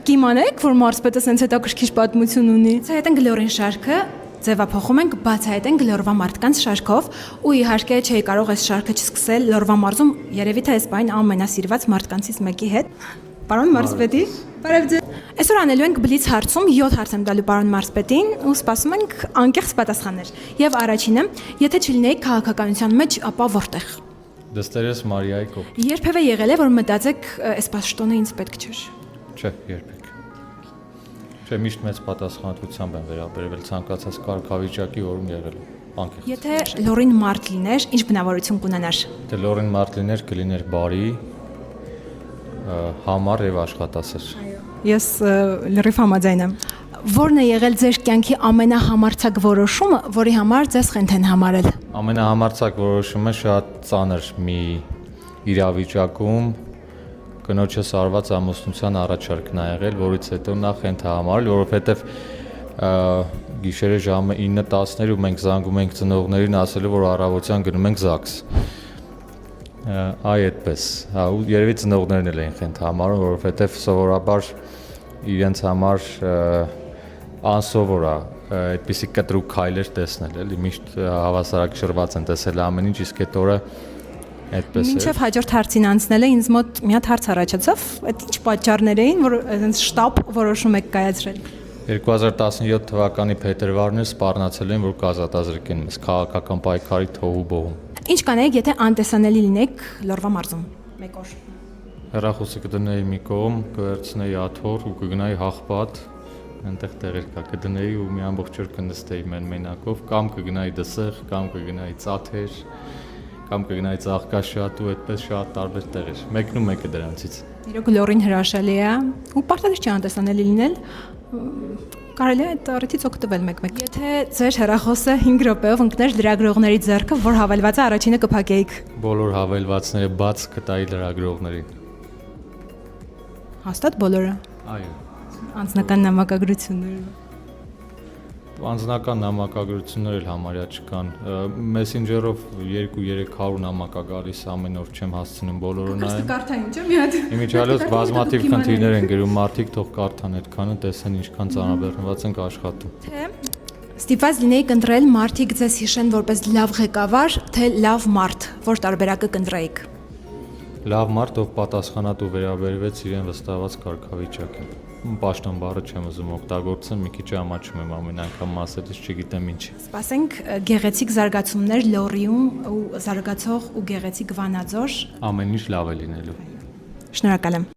Կիմանեք, որ մարզպետը սենց հետաքրքիր պատմություն ունի։ Բացահայտեն գլորին շարքը, ձևափոխում ենք բացահայտեն գլորվա մարդկանց շարքով ու իհարկե չէի կարող այս շարքը չսկսել Լորվա մարզում երևի թե այս բան ամենասիրված մարդկանցից մեկի հետ։ Պարոն մարզպետի, բարև ձեզ։ Այսօր անելու ենք բլից հարցում 7 հարց եմ տալու պարոն մարզպետին ու սպասում ենք անկեղծ պատասխաններ։ Եվ առաջինը, եթե չլինեիք քաղաքականության մեջ, ապա որտեղ։ Դստերես Մարիայի կողք։ Երբևէ եղել է, որ մտածեք, այս պաշտոնը ինձ պետք չէր։ Չէ, երբեք։ Չէ, միշտ մեծ պատասխանատվությամբ եմ վերաբերվել ցանկացած կարգավիճակի, որում եղել եմ։ Անկեղծ։ Եթե Լորին մարդ լիներ, ինչ բնավորություն կունենար։ Դե Լորին մարդ լիներ, կլիներ բարի, համառ եւ աշխատասեր։ Ես լրիվ համաձայն եմ։ Որն է եղել ձեր կյանքի ամենահամարձակ որոշումը, որի համար ձեզ խենթ են համարել։ Ամենահամարձակ որոշումը շատ ծանր մի իրավիճակում կնոջս արված ամուսնության առաջարկն ա եղել, որից հետո նա խենթ է համարել, որովհետեւ գիշերը ժամը 9:10-ներ ու մենք զանգում ենք ծնողներին ասելու, որ առավոտյան գնում ենք ԶԱԳՍ։ Այ այդպես, ու երևի ծնողներն էլ էին խենթ համարում, որովհետև սովորաբար իրենց համար անսովոր է այդպիսի կտրուկ քայլեր տեսնել, էլի միշտ հավասարակշռված են տեսել ամեն ինչ, իսկ այդ օրը այդպես է։ Մինչև հաջորդ հարցին անցնելը ինձ մոտ մի հատ հարց առաջացավ, այդ ինչ պատճառներ էին, որ այնպես շտապ որոշում եք կայացրել։ 2017 թվականի փետրվարն էր սպառնացել են, որ կազատազրկեն մեզ քաղաքական պայքարի թոհու բոհում։ Ինչ կանեիք, եթե անտեսանելի լինեիք Լորվա մարզում։ Մեկ օր։ Հեռախոսը կդնեի մի կողմ, կվերցնեի աթոռ ու կգնայի Հաղպատ, այնտեղ տեղեր կա, կդնեի ու մի ամբողջ օր կնստեի մենակով, կամ կգնայի Դսեղ, կամ կգնայի Ծաթեր, կամ կգնայի Ծաղկաշատ ու այդպես շատ տարբեր տեղեր։ Մեկն ու մեկը դրանցից։ Իրոք Լորին հրաշալի է ու պարտադիր չի անտեսանելի լինել։ Կարելի է այդ առիթից օգտվել մեկ-մեկ։ Եթե ձեր հեռախոսը 5 րոպեով ընկներ լրագրողների ձեռքը, որ հավելվածը առաջինը կփակեիք։ Բոլոր հավելվածները բաց կտայի լրագրողներին։ Հաստատ բոլորը։ Այո։ Անձնական նամակագրությունները։ Անձնական նամակագրություններ էլ համարյա չկան։ Messenger-ով 2-300 նամակ է գալիս, ամեն օր չեմ հասցնում բոլորը նայել։ Կարթային չէ՞ մի հատ։ Իմիջիալոց բազմաթիվ խնդիրներ են գրում մարդիկ, թող կարդան այդքանը, տեսեն ինչքան ծանրաբեռնված ենք աշխատում։ Թե ստիպված լինեիք ընտրել մարդիկ ձեզ հիշեն որպես լավ ղեկավար, թե լավ մարդ, որ տարբերակը կընտրեիք։ Լավ մարդ, ով պատասխանատու վերաբերվեց իրեն վստահված կարգավիճակին։ Պաշտոն բառը չեմ ուզում օգտագործել, մի քիչ ամաչում եմ ամեն անգամ ասելիս, չգիտեմ ինչ։ Սպասենք գեղեցիկ զարգացումներ Լորիում ու զարգացող ու գեղեցիկ Վանաձոր։ Ամեն ինչ լավ է լինելու։ Շնորհակալ եմ։